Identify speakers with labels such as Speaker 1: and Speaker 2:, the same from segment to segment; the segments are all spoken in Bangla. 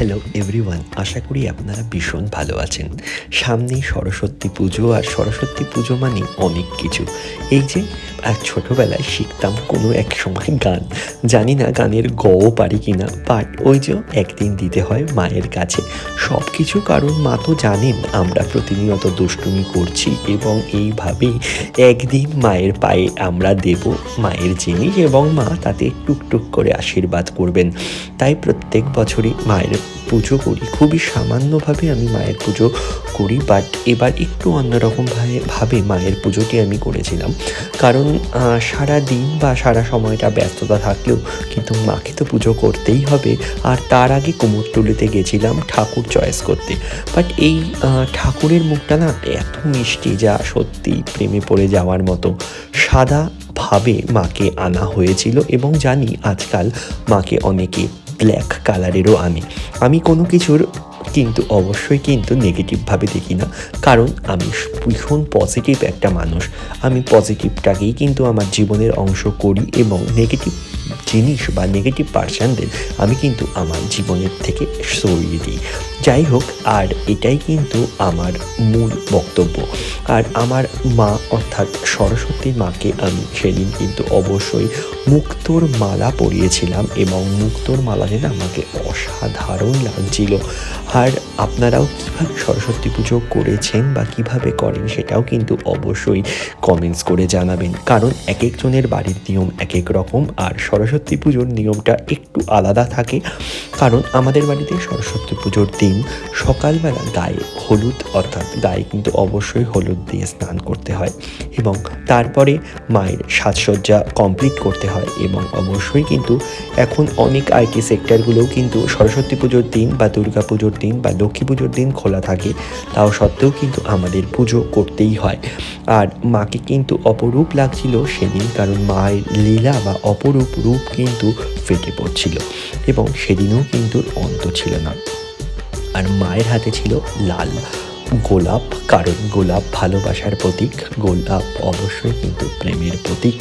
Speaker 1: হ্যালো এভরিওয়ান, আশা করি আপনারা ভীষণ ভালো আছেন। সামনেই সরস্বতী পুজো, আর সরস্বতী পুজো মানে অনেক কিছু। এই যে ছোটোবেলায় শিখতাম কোনো এক সময় গান, জানি না গানের গও পারি কিনা, বাট ওই যে একদিন দিতে হয় মায়ের কাছে সব কিছু, কারণ মা তো জানেন আমরা প্রতিনিয়ত দুষ্টুমি করছি এবং এইভাবেই একদিন মায়ের পায়ে আমরা দেব মায়ের জিনিস এবং মা তাতে টুকটুক করে আশীর্বাদ করবেন। তাই প্রত্যেক বছরই মায়ের পুজো করি, খুবই সামান্যভাবে আমি মায়ের পুজো করি, বাট এবার একটু অন্যরকমভাবে মায়ের পুজোটি আমি করেছিলাম। কারণ সারা দিন বা সারা সময়টা ব্যস্ততা থাকলেও কিন্তু মাকে তো পুজো করতেই হবে। আর তার আগে কুমোরটুলিতে গেছিলাম ঠাকুর চয়েস করতে, বাট এই ঠাকুরের মুখটা না এত মিষ্টি, যা সত্যি প্রেমে পড়ে যাওয়ার মতো। সাদাভাবে মাকে আনা হয়েছিল এবং জানি আজকাল মাকে অনেকে ব্ল্যাক কালারেরও আনে। আমি কোনো কিছুর কিন্তু অবশ্যই কিন্তু নেগেটিভভাবে দেখি না, কারণ আমি ভীষণ পজিটিভ একটা মানুষ। আমি পজিটিভটাকেই কিন্তু আমার জীবনের অংশ করি এবং নেগেটিভ জিনিস বা নেগেটিভ পার্সনদের আমি কিন্তু আমার জীবনের থেকে সরিয়ে দিই। যাই হোক, আর এটাই কিন্তু আমার মূল বক্তব্য। আর আমার মা অর্থাৎ সরস্বতী মাকে আমি সেদিন কিন্তু অবশ্যই মুক্তোর মালা পরিয়েছিলাম এবং মুক্তোর মালা যেন আমাকে অসাধারণ লাগছিল। আর আপনারাও কীভাবে সরস্বতী পুজো করেছেন বা কীভাবে করেন সেটাও কিন্তু অবশ্যই কমেন্টস করে জানাবেন, কারণ এক একজনের বাড়ির নিয়ম এক এক রকম। আর সরস্বতী পুজোর নিয়মটা একটু আলাদা থাকে, কারণ আমাদের বাড়িতে সরস্বতী পুজোর দিন সকালবেলা গায়ে হলুদ, অর্থাৎ গায়ে কিন্তু অবশ্যই হলুদ দিয়ে স্নান করতে হয় এবং তারপরে মায়ের সাজসজ্জা কমপ্লিট করতে হয়। এবং অবশ্যই কিন্তু এখন অনেক আইটি সেক্টরগুলোও কিন্তু সরস্বতী পুজোর দিন বা দুর্গা পুজোর দিন বা লক্ষ্মী পুজোর দিন খোলা থাকে, তাও সত্ত্বেও কিন্তু আমাদের পুজো করতেই হয়। আর মাকে কিন্তু অপরূপ লাগছিল সেদিন, কারণ মায়ের লীলা বা অপরূপ রূপ কিন্তু ফেটে পড়ছিল এবং সেদিনও কিন্তু অন্ত ছিল না। আর মায়ের হাতে ছিল লাল গোলাপ, কারণ গোলাপ ভালোবাসার প্রতীক, গোলাপ অবশ্যই কিন্তু প্রেমের প্রতীক।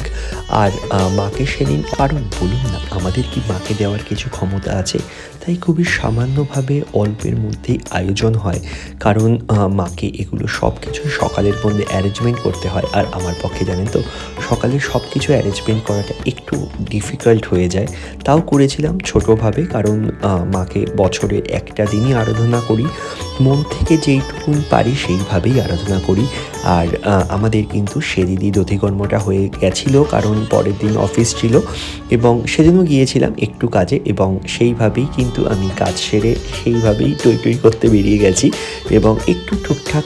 Speaker 1: আর মাকে সেদিন, কারণ বলুন না আমাদের কি মাকে দেওয়ার কিছু ক্ষমতা আছে? তাই খুবই সামান্যভাবে অল্পের মধ্যেই আয়োজন হয়, কারণ মাকে এগুলো সব কিছু সকালের মধ্যে অ্যারেঞ্জমেন্ট করতে হয়। আর আমার পক্ষে জানেন তো সকালে সব কিছু অ্যারেঞ্জমেন্ট করাটা একটু ডিফিকাল্ট হয়ে যায়, তাও করেছিলাম ছোটোভাবে, কারণ মাকে বছরে একটা দিনই আরাধনা করি, মন থেকে যেইটুকুন পারি সেইভাবেই আরাধনা করি। আর আমাদের কিন্তু সেদিনই দধিকর্মটা হয়ে গেছিলো, কারণ পরের দিন অফিস ছিল এবং সেদিনও গিয়েছিলাম একটু কাজে, এবং সেইভাবেই কিন্তু আমি কাজ সেরে সেইভাবেই টই টই করতে বেরিয়ে গেছি এবং একটু টুকটাক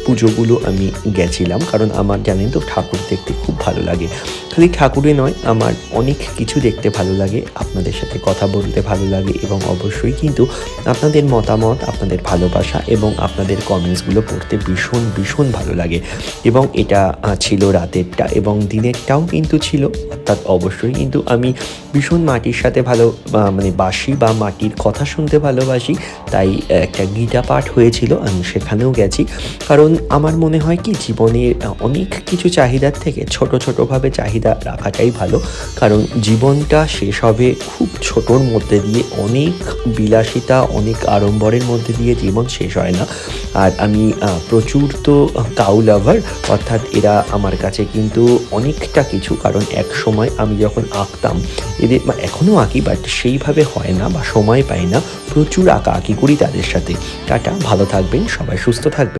Speaker 1: পুজোগুলো আমি গেছিলাম, কারণ আমার জানেন তো ঠাকুর দেখতে খুব ভালো লাগে। খালি ঠাকুরে নয়, আমার অনেক কিছু দেখতে ভালো লাগে, আপনাদের সাথে কথা বলতে ভালো লাগে এবং অবশ্যই কিন্তু আপনাদের মতামত, আপনাদের ভালোবাসা এবং আপনাদের কমেন্টসগুলো পড়তে ভীষণ ভীষণ ভালো লাগে। এবং এটা ছিল রাতেরটা এবং দিনেরটাও কিন্তু ছিল, অর্থাৎ অবশ্যই কিন্তু আমি ভীষণ মাটির সাথে বাসি বা মাটির কথা শুনতে ভালোবাসি, তাই একটা গীতা পাঠ হয়েছিল, আমি সেখানেও গেছি। কারণ আমার মনে হয় কি জীবনের অনেক কিছু চাহিদার থেকে ছোটোভাবে চাহিদা রাখাটাই ভালো, কারণ জীবনটা শেষ হবে খুব ছোটোর মধ্যে দিয়ে, অনেক বিলাসিতা অনেক আড়ম্বরের মধ্যে দিয়ে জীবন শেষ হয় না। আর আমি প্রচুর তো কাউ লাভার, অর্থাৎ এরা আমার কাছে কিন্তু অনেকটা কিছু, কারণ এক সময় আমি যখন আঁকতাম এদের, এখনও আঁকি বাট সেইভাবে হয় না বা সময় পাই না, প্রচুর আঁকাআঁকি করি তাদের সাথে। টাটা, ভালো থাকবেন সবাই, সুস্থ থাকবেন।